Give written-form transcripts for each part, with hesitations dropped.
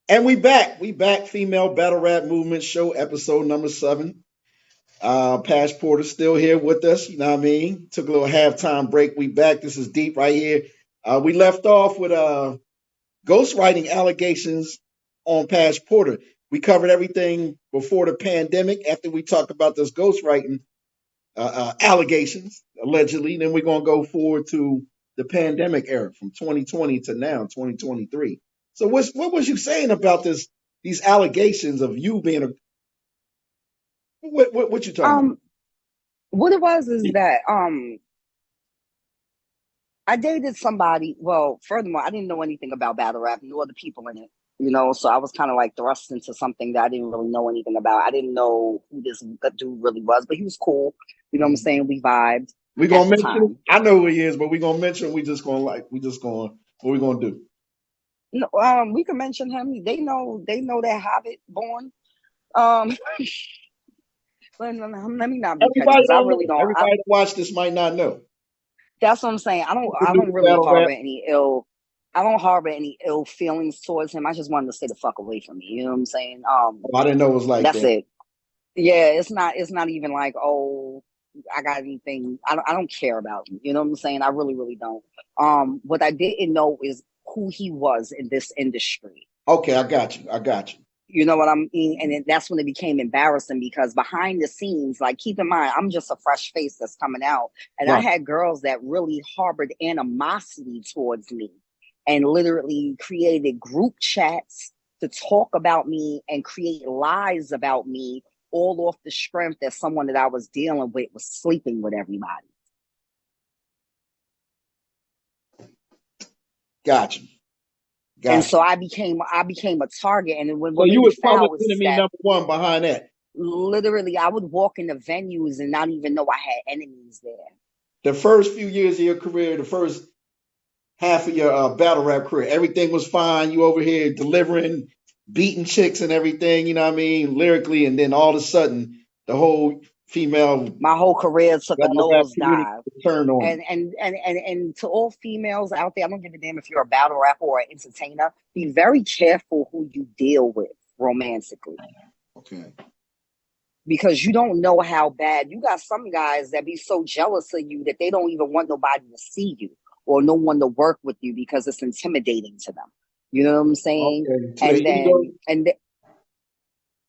And we back, female battle rap movement show, episode number 7. PASH Porter still here with us, you know what I mean? Took a little halftime break. We back. This is deep right here. We left off with ghostwriting allegations on PASH Porter. We covered everything before the pandemic. After we talked about this ghostwriting allegations, allegedly, then we're gonna go forward to the pandemic era from 2020 to now, 2023. So what was you saying about these allegations of you being a what you talking about? Um, what it was is that I dated somebody. Well, furthermore, I didn't know anything about battle rap, nor the people in it. So I was kind of like thrust into something that I didn't really know anything about. I didn't know who this dude really was, but he was cool. You know what I'm saying? We vibed We at gonna the mention. time. I know who he is, but we gonna mention. We just gonna. What we gonna do? No, we can mention him. They know that Hobbit born. Um, let me not be petty Everybody because I don't really know. don't. Everybody that watch this might not know. That's what I'm saying. We I do don't really battle rap. harbor any ill. I don't harbor any ill feelings towards him. I just wanted to stay the fuck away from me. You know what I'm saying? I didn't know it was like That's that. it. Yeah, it's not even like, oh, I got anything. I don't care about him. You know what I'm saying? I really, really don't. What I didn't know is who he was in this industry. Okay, I got you. I got you. You know what I mean? And then that's when it became embarrassing because behind the scenes, like keep in mind, I'm just a fresh face that's coming out. And I Right. had girls that really harbored animosity towards me and literally created group chats to talk about me and create lies about me, all off the strength that someone that I was dealing with was sleeping with everybody. Got you. And Got so you. I became a target. And when So what you made me was public foul is enemy that number one behind that. literally I would walk into venues and not even know I had enemies there. The first few years of your career, the first half of your battle rap career, everything was fine. You over here delivering, beating chicks and everything. You know what I mean, lyrically, and then all of a sudden, the whole female My whole career took a battle rap community nosedive. turned on you. And to all females out there, I don't give a damn if you're a battle rapper or an entertainer. Be very careful who you deal with romantically Okay. because you don't know how bad you got some guys that be so jealous of you that they don't even want nobody to see you or no one to work with you because it's intimidating to them. You know what I'm saying? Okay. So the And ego. then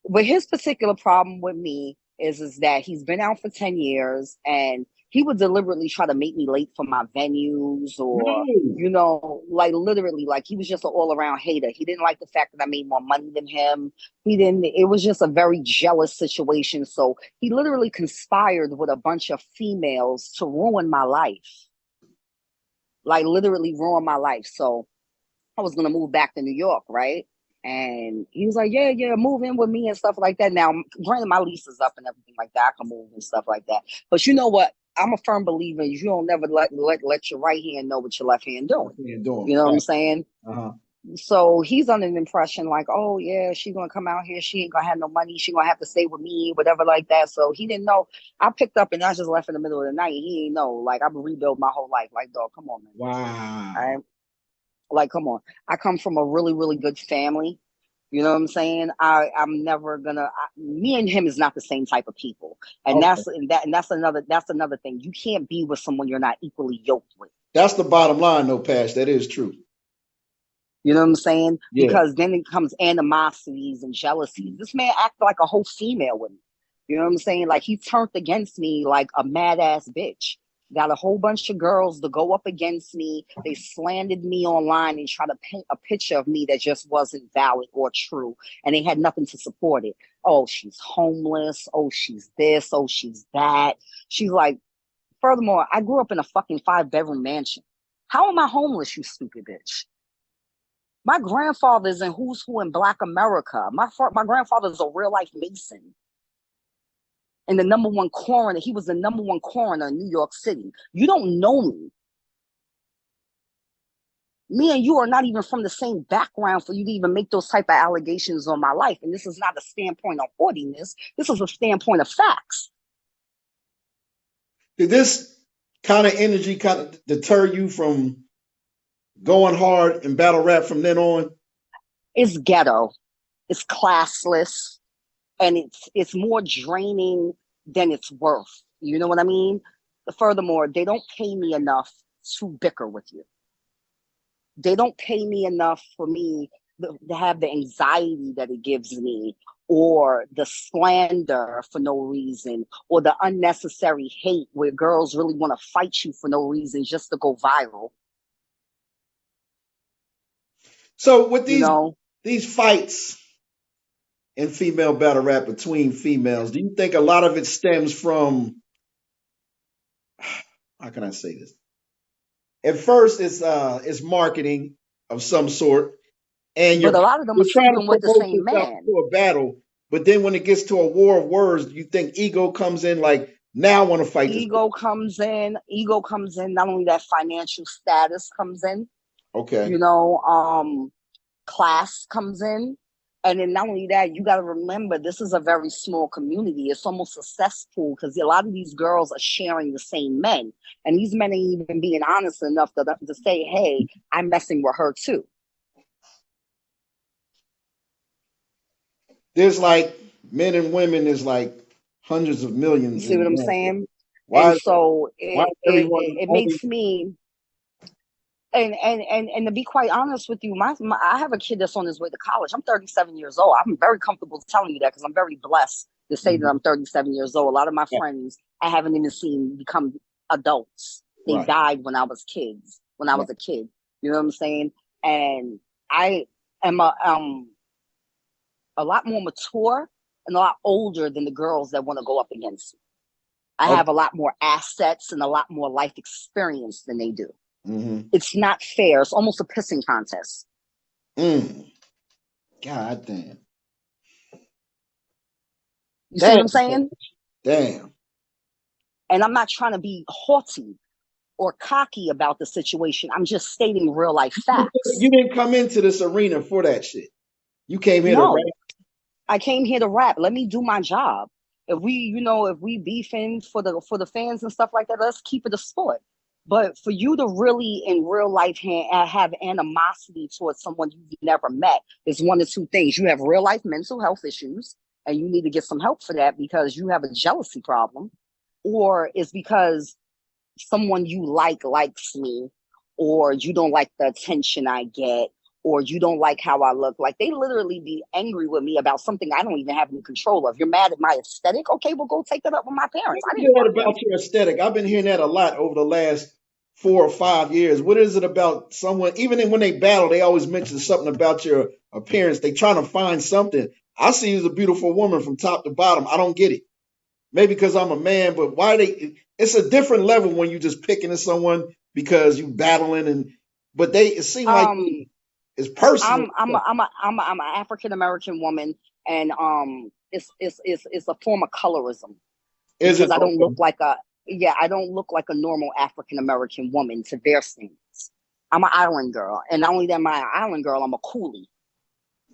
but his particular problem with me is that he's been out for 10 years and he would deliberately try to make me late for my venues or No. like literally like he was just an all-around hater. He didn't like the fact that I made more money than him. He didn't It was just a very jealous situation. So he literally conspired with a bunch of females to ruin my life. Like literally ruin my life. So I was gonna move back to New York, right? And he was like, "Yeah, yeah, move in with me and stuff like that." Now, granted, my lease is up and everything like that. I can move and stuff like that. But you know what? I'm a firm believer. You don't never let your right hand know what your left hand doing. You're doing. You know what I'm Right. saying? Uh-huh. So he's under the impression like, oh yeah, she's gonna come out here. She ain't gonna have no money. She gonna have to stay with me, whatever like that. So he didn't know. I picked up and I just left in the middle of the night. He didn't know. Like I've rebuilt my whole life. Like dog, come on, man. All Wow. right. Like, come on. I come from a really, really good family. You know what I'm saying? I'm never gonna. Me and him is not the same type of people, and Okay. that's another thing. You can't be with someone you're not equally yoked with. That's the bottom line, no Pash. That is true. You know what I'm saying? Yeah. Because then it comes animosities and jealousies. This man acted like a whole female with me. You know what I'm saying? Like he turned against me like a mad ass bitch. Got a whole bunch of girls to go up against me. They slandered me online and tried to paint a picture of me that just wasn't valid or true. And they had nothing to support it. Oh, she's homeless. Oh, she's this. Oh, she's that. She's like, furthermore, I grew up in a fucking 5-bedroom mansion. How am I homeless, you stupid bitch? My grandfather's in Who's Who in Black America. My grandfather's a real life Mason and the number one coroner. He was the number one coroner in New York City. You don't know me. Me and you are not even from the same background for you to even make those type of allegations on my life. And this is not a standpoint of haughtiness. This is a standpoint of facts. Did this kind of energy kind of deter you from going hard in battle rap from then on? It's ghetto. It's classless, and it's more draining than it's worth. You know what I mean? Furthermore, they don't pay me enough to bicker with you. They don't pay me enough for me to have the anxiety that it gives me, or the slander for no reason, or the unnecessary hate where girls really want to fight you for no reason just to go viral. So with You know, these fights in female battle rap between females, do you think a lot of it stems from, how can I say this? At first, it's marketing of some sort, and but a lot of them are you're trying to sleeping with the promote same yourself man. to a battle. But then when it gets to a war of words, you think ego comes in, like, now I want to fight this. Ego comes in. Not only that, financial status comes in. Okay. You know, class comes in. And then not only that, you got to remember this is a very small community. It's almost a cesspool because a lot of these girls are sharing the same men. And these men ain't even being honest enough to say, hey, I'm messing with her too. There's like men and women, there's like hundreds of You millions see in what I'm America. saying? Why, And so why is everyone it only. makes me, and to be quite honest with you, I have a kid that's on his way to college. I'm 37 years old. I'm very comfortable telling you that because I'm very blessed to say that Mhm. I'm 37 years old. A lot of my friends I haven't even seen become adults. They Right, died when I was kids. When I right. was a kid, you know what I'm saying? And I am a lot more mature and a lot older than the girls that want to go up against me. I Okay. have a lot more assets and a lot more life experience than they do. Mm-hmm. It's not fair. It's almost a pissing contest. Mm. God damn. You see what Damn. I'm saying? Damn. And I'm not trying to be haughty or cocky about the situation. I'm just stating real life You facts. didn't come into this arena for that shit. You came here to No, rap. I came here to rap. Let me do my job. If we beefing for the fans and stuff like that, let's keep it a sport. But for you to really in real life have animosity towards someone you've never met is one of two things. You have real life mental health issues, and you need to get some help for that because you have a jealousy problem, or it's because someone you likes me, or you don't like the attention I get, or you don't like how I look. Like they literally be angry with me about something I don't even have any control of. You're mad at my aesthetic? Okay, well go take that up with my Let parents. me I hear didn't that fuck about them. your aesthetic. I've been hearing that a lot over the last 4 or 5 years. What is it about someone, even when they battle, they always mention something about your appearance. They trying to find something. I see you as a beautiful woman from top to bottom. I don't get it. Maybe because I'm a man, but why they? It's a different level when you just picking at someone because you battling but it seems like Um, it's personal. I'm an African American woman, and it's a form of colorism Is it because I don't look okay? like a yeah, I don't look like a normal African American woman to their standards. I'm an island girl, and not only that, I'm an island girl, I'm a coolie.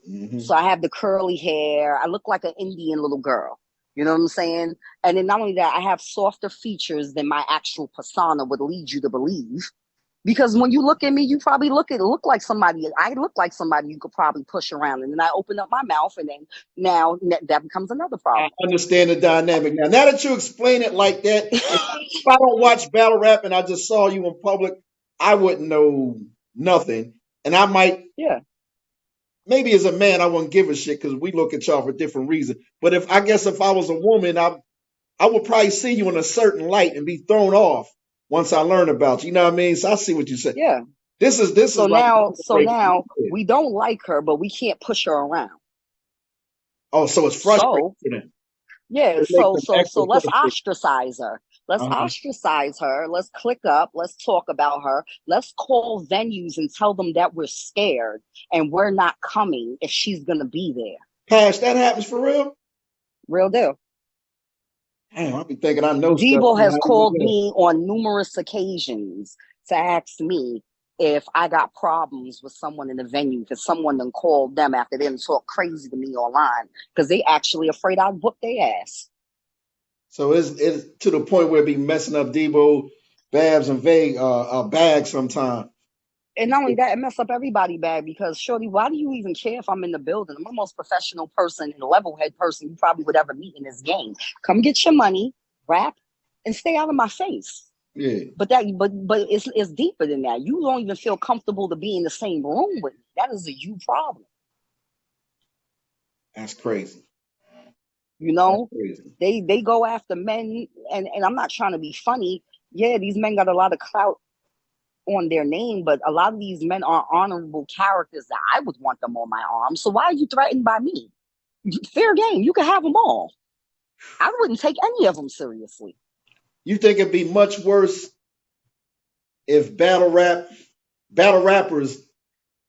Hmm. So I have the curly hair. I look like an Indian little girl. You know what I'm saying? And then not only that, I have softer features than my actual persona would lead you to believe. Because when you look at me, you probably look like somebody. I look like somebody you could probably push around, and then I open up my mouth, and then now that becomes another I problem. understand the dynamic now. Now that you explain it like that, if I don't watch battle rap and I just saw you in public, I wouldn't know nothing, and I might. Yeah. Maybe as a man, I wouldn't give a shit because we look at y'all for different reasons. But if I guess if I was a woman, I would probably see you in a certain light and be thrown off once I learn about you. You know what I mean? So I see what you said. Yeah. This is like So now we don't like her, but we can't push her around. oh, so it's frustrating So for them. yeah, It makes them so extra let's frustrated. ostracize her. Let's Uh-huh. ostracize her. Let's click up. Let's talk about her. Let's call venues and tell them that we're scared and we're not coming if she's gonna be there. Pash, that happens for real? Real deal. Damn, I'll be thinking I know stuff. Debo And has not even called know. me on numerous occasions to ask me if I got problems with someone in the venue because someone then called them after them talk crazy to me online because they actually afraid I'd whoop their ass. So it's to the point where it be messing up Debo, Babs, and Vague bag sometime. And not only that, it mess up everybody bad because shorty, why do you even care if I'm in the building? I'm the most professional person and level head person you probably would ever meet in this game. Come get your money, rap, and stay out of my face. Yeah, But it's deeper than that. You don't even feel comfortable to be in the same room with me. That is a you problem. that's crazy. You That's know, crazy. they go after men, and I'm not trying to be funny. Yeah, these men got a lot of clout on their name, but a lot of these men are honorable characters that I would want them on my arm. So why are you threatened by me? Fair game. You can have them all. I wouldn't take any of them seriously. You think it'd be much worse if battle rappers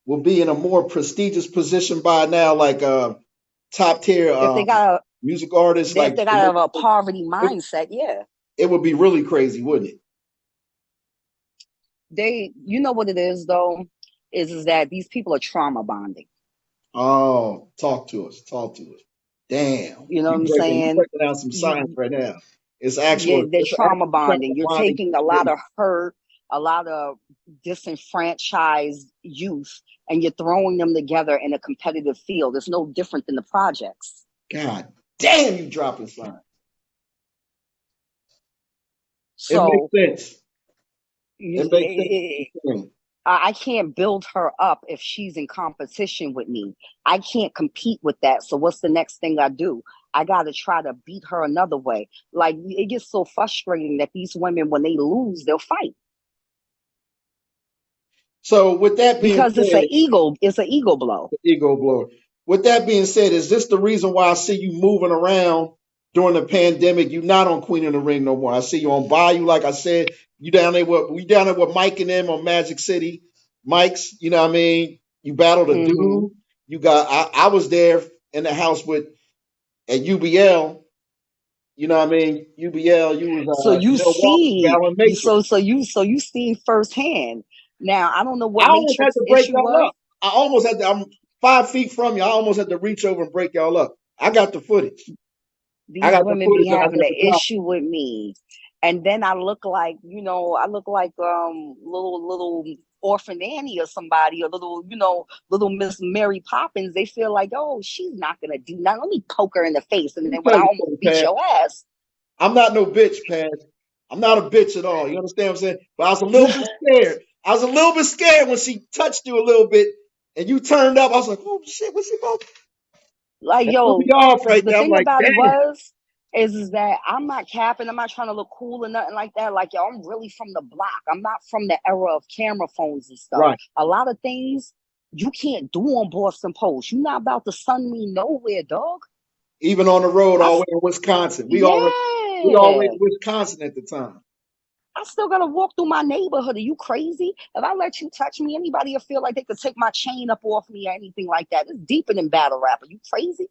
will be in a more prestigious position by now, like top tier If they got a music artists, if like they got a poverty mindset, yeah, it would be really crazy, wouldn't it? you know what it is though, is that these people are trauma bonding. Oh, talk to us. Talk to us. Damn. You know what You I'm breaking saying? down some science You right now. Yeah, they're It's trauma actual bonding. You're bonding. taking a lot of hurt, a lot of disenfranchised youth, and you're throwing them together in a competitive field. It's no different than the projects. God damn, you dropping science. It makes So sense. It makes sense. I can't build her up if she's in competition with me. I can't compete with that. So what's the next thing I do? I got to try to beat her another way. Like it gets so frustrating that these women, when they lose, they'll fight So with that being because said, it's an ego blow. ego blower. With that being said, is this the reason why I see you moving around during the pandemic? You're not on Queen of the Ring no more. I see you on Bayou, like I said. You down there with we down there with Mike and them on Magic City. Mike's, you know what I mean? You battled a Mm-hmm. dude. You got I was there in the house with at UBL. You know what I mean? UBL, you was So you Milwaukee see, battling you Matrix. so you seen firsthand. Now I don't know I what almost had Matrix to break issue y'all was. up. I almost had to. I'm 5 feet from you. I almost had to reach over and break y'all up. I got the footage. I These got the women be footage, and I having an never dropped issue with me, and then I look like I look like little orphan Annie or somebody, or little little Miss Mary Poppins. They feel like, oh, she's not gonna do nothing. Let me poke her in the face, it. and Let me then when tell I you almost something, beat Pat. your ass, I'm not no bitch, Pat. I'm not a bitch at all. You understand what I'm saying? But I was a little bit scared. I was a little bit scared when she touched you a little bit, and you turned up. I was like, oh shit, what's she about? like That threw me yo, off right the there. I'm thing like, about it damn. is that I'm not capping. I'm not trying to look cool or nothing like that. Like yo, I'm really from the block. I'm not from the era of camera phones and stuff. Right. A lot of things you can't do on Boston Post. You're not about to send me nowhere, dog. Even on the road, I all the way in Wisconsin. We already yeah. in Wisconsin at the time. I still gotta walk through my neighborhood. Are you crazy? If I let you touch me, anybody will feel like they could take my chain up off me or anything like that. It's deeper than battle rap. Are you crazy?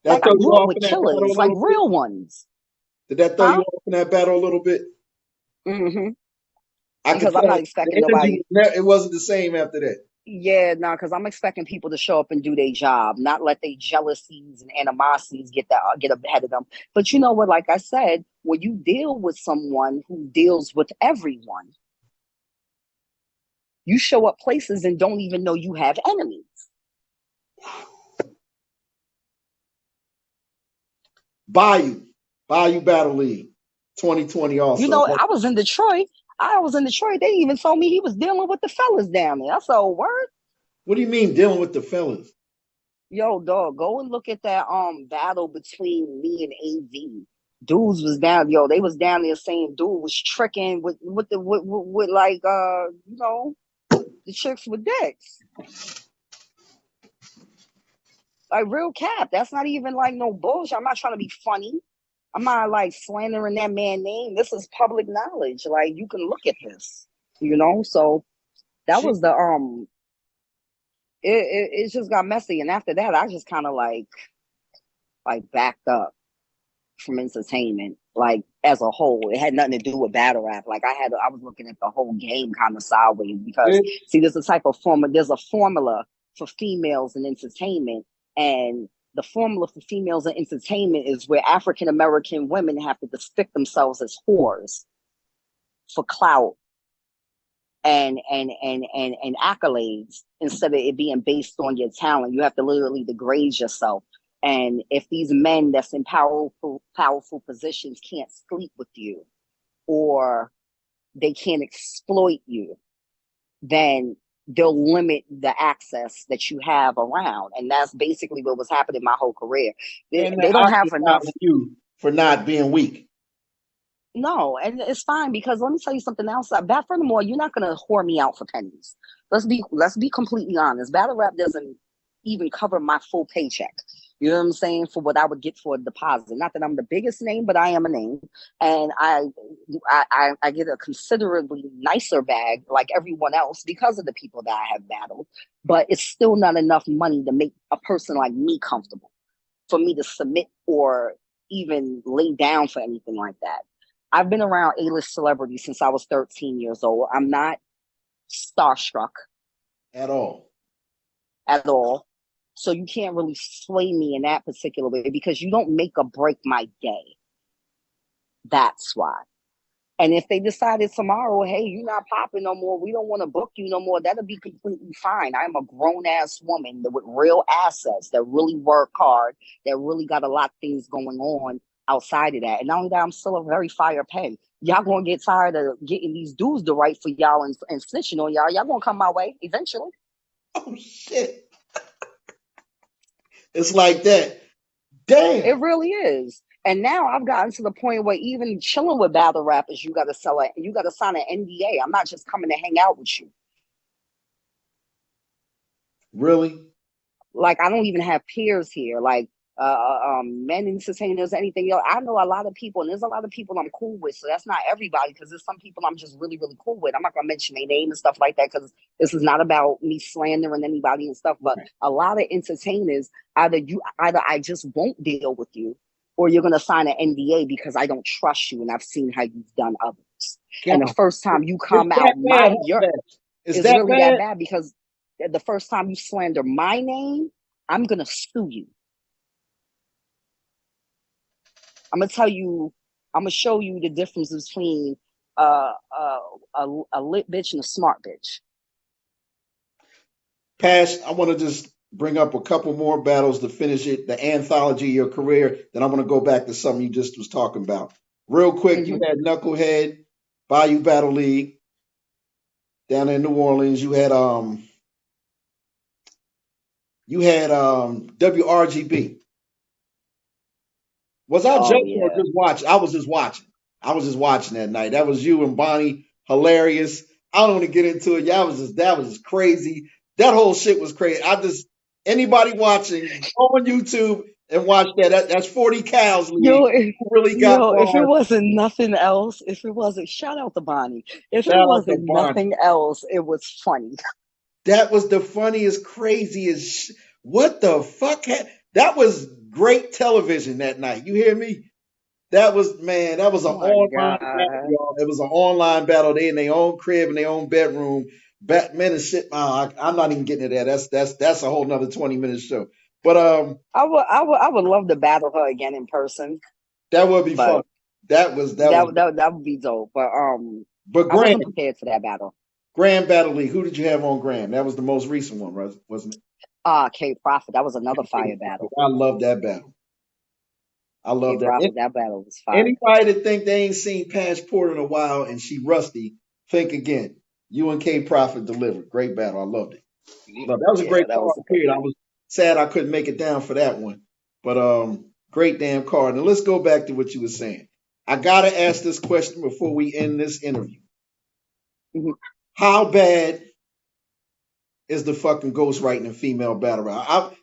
That Like I throw you grew up off with in that battle killers, a like little bit. real ones. Did that throw you Huh? off in that battle a little bit? Mm-hmm. I could Because I'm tell not the expecting energy nobody. it wasn't the same after that. Yeah, no, because I'm expecting people to show up and do their job, not let their jealousies and animosities get ahead of them. But you know what? Like I said, when you deal with someone who deals with everyone, you show up places and don't even know you have enemies. Bayou, Bayou Battle League, 2020 You also. know, I was in Detroit. I was in Detroit. They even told me he was dealing with the fellas down there. I said, oh, word. What do you mean dealing with the fellas? Yo, dog, go and look at that battle between me and AV. Dudes was down, yo, they was down there saying dude was tricking with like the chicks with dicks. Like real cap. That's not even like no bullshit. I'm not trying to be funny. I'm not like slandering that man name. This is public knowledge. Like you can look at this, So that She, was the it just got messy. And after that, I just kind of like backed up from entertainment, like as a whole. It had nothing to do with battle rap. Like I was looking at the whole game kind of sideways because see, there's a formula for females in entertainment, and the formula for females in entertainment is where African American women have to depict themselves as whores for clout and accolades instead of it being based on your talent. You have to literally degrade yourself. And if these men that's in powerful positions can't sleep with you, or they can't exploit you, then they'll limit the access that you have around. And that's basically what was happening my whole career. They, And they don't have enough. ostracizing you for not being weak. No, and it's fine because let me tell you something else. That furthermore, you're not gonna whore me out for pennies. Let's be completely honest. Battle rap doesn't even cover my full paycheck. You know what I'm saying? For what I would get for a deposit. Not that I'm the biggest name, but I am a name, and I get a considerably nicer bag like everyone else because of the people that I have battled. But it's still not enough money to make a person like me comfortable for me to submit or even lay down for anything like that. I've been around A-list celebrities since I was 13 years old. I'm not starstruck At all. at all. So you can't really sway me in that particular way because you don't make or break my day. That's why. And if they decided tomorrow, hey, you're not popping no more, we don't want to book you no more, that'll be completely fine. I'm a grown ass woman with real assets that really work hard, that really got a lot of things going on outside of that. And not only that, I'm still a very fire pen. Y'all gonna get tired of getting these dudes to write for y'all and snitching on y'all. Y'all gonna come my way eventually. Oh shit. It's like that. It Damn. really is. And now I've gotten to the point where even chilling with battle rappers, you gotta sign an NDA. I'm not just coming to hang out with you. Really? Like I don't even have peers here, like men entertainers, anything else. I know a lot of people, and there's a lot of people I'm cool with. So that's not everybody, because there's some people I'm just really, really cool with. I'm not gonna mention their name and stuff like that because this is not about me slandering anybody and stuff. But Right. a lot of entertainers, either I just won't deal with you, or you're gonna sign an NDA because I don't trust you and I've seen how you've done others. And the God. first time you It's come that out bad, huh, your Beth? Is is that really that bad? bad because the first time you slander my name, I'm gonna sue you. I'm gonna tell you. I'm gonna show you the difference between uh, uh, a lit bitch and a smart bitch. Pash, I want to just bring up a couple more battles to finish it, the anthology of your career. Then I want to go back to something you just was talking about. Real quick, you Mm-hmm. had Knucklehead, Bayou Battle League down in New Orleans. You had WRGB. Was I Oh joking or yeah. just watching? I was just watching. I was just watching that night. That was you and Bonnie. Hilarious. I don't want to get into it. Y'all was just that was just crazy. That whole shit was crazy. I just anybody watching, go on YouTube and watch that. That's 40 cows Yo, league. Who really got if it bars? wasn't nothing else, if it wasn't shout out to Bonnie, if it Shout out to wasn't Bonnie. nothing else, it was funny. That was the funniest, craziest. What the fuck? That was great television that night. You hear me? That was man. That was an Oh my online battle, god. y'all. It was an online battle. They in their own crib in their own bedroom. Batman and shit. I'm not even getting to that. That's a whole nother 20 minute show. But I would love to battle her again in person, that would be fun. but That was. that would be dope. But But I wasn't Grand prepared for that battle. Grand Battle League. Who did you have on Grand? That was the most recent one, right? Wasn't it? K Profit, that was another fire battle. I love that battle. I K love that. Profit, that battle was fire. Anybody that think they ain't seen Pash Porter in a while and she rusty, think again. You and K Profit delivered. Great battle. I loved it. Love that was a Yeah, great that card. was a good Period. I one. was sad I couldn't make it down for that one, but great damn card. And let's go back to what you were saying. I gotta ask this question before we end this interview. Mhm. How bad is the fucking ghostwriting in female battle rap?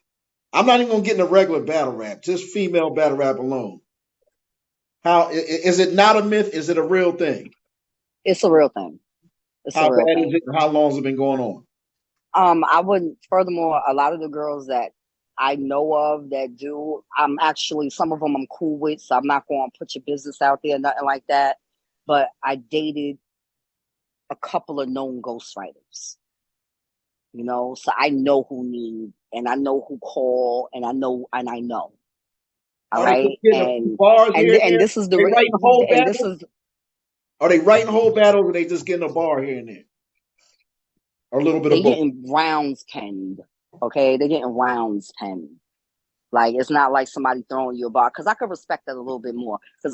I'm not even gonna get in a regular battle rap, just female battle rap alone. How is it not a myth? Is it a real thing? It's a real thing. It's a How real bad is thing. it? And how long has it been going on? I wouldn't. Furthermore, a lot of the girls that I know of that do, I'm actually some of them I'm cool with, so I'm not going to put your business out there, nothing like that. But I dated a couple of known ghostwriters, so I know who need and I know who call and I know. All Are they just right, getting a few bars here and and there? this is the They writing whole and this battles? is Are they writing whole battles or they just getting a bar here and there? or a little bit They of both? getting rounds penned. Okay, they getting rounds penned. Like it's not like somebody throwing you a bar. Cause I could respect that a little bit more. Cause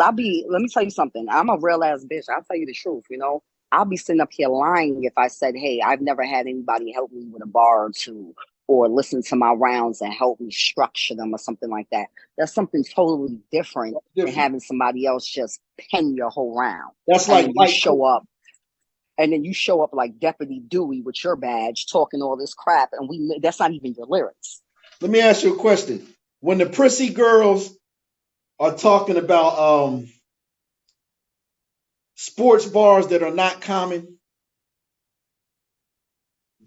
let me tell you something. I'm a real ass bitch. I'll tell you the truth, you know. I'll be sitting up here lying if I said, hey, I've never had anybody help me with a bar or two or listen to my rounds and help me structure them or something like that. That's something totally different than Different. having somebody else just pen your whole round. That's And like then you light. show up and then you show up like Deputy Dewey with your badge talking all this crap and that's not even your lyrics. Let me ask you a question. When the prissy girls are talking about sports bars that are not common,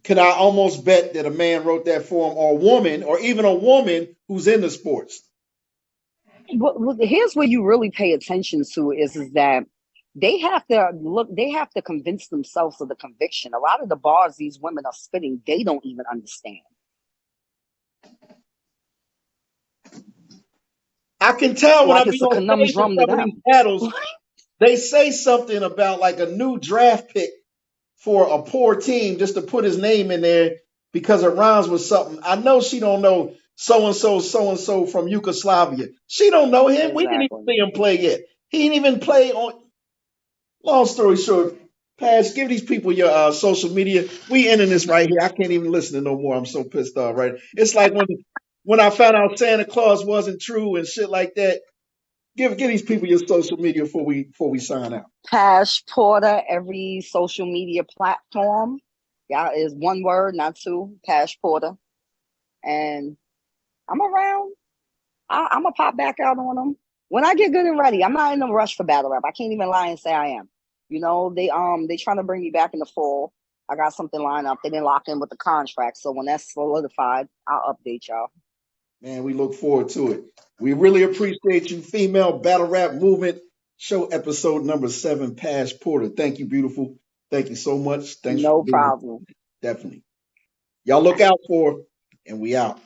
could I almost bet that a man wrote that for him, or a woman, or even a woman who's into sports? Well, here's where you really pay attention to is that they have to convince themselves of the conviction. A lot of the bars these women are spitting, they don't even understand. I can tell when I Like be it's a on stage with conundrum to some of these them. battles, they say something about like a new draft pick for a poor team just to put his name in there because it rhymes with something. I know she don't know so and so from Yugoslavia. She don't know him. We didn't even Exactly. see him play yet. He didn't even play on. Long story short, Pass, give these people your social media. We ending this right here. I can't even listen to no more. I'm so pissed off. Right? It's like when I found out Santa Claus wasn't true and shit like that. Give these people your social media before we sign out. PASH PORTER, every social media platform. Yeah, is one word, not two. PASH PORTER. And I'm around. I'm gonna pop back out on them when I get good and ready. I'm not in a rush for battle rap. I can't even lie and say I am. You know, they trying to bring me back in the fall. I got something lined up. They didn't lock in with the contract, so when that's solidified, I'll update y'all. Man, we look forward to it. We really appreciate you, female battle rap movement show episode number 7, Pash Porter. Thank you, beautiful. Thank you so much. Thanks for No being problem. definitely. Y'all look out for her, and we out.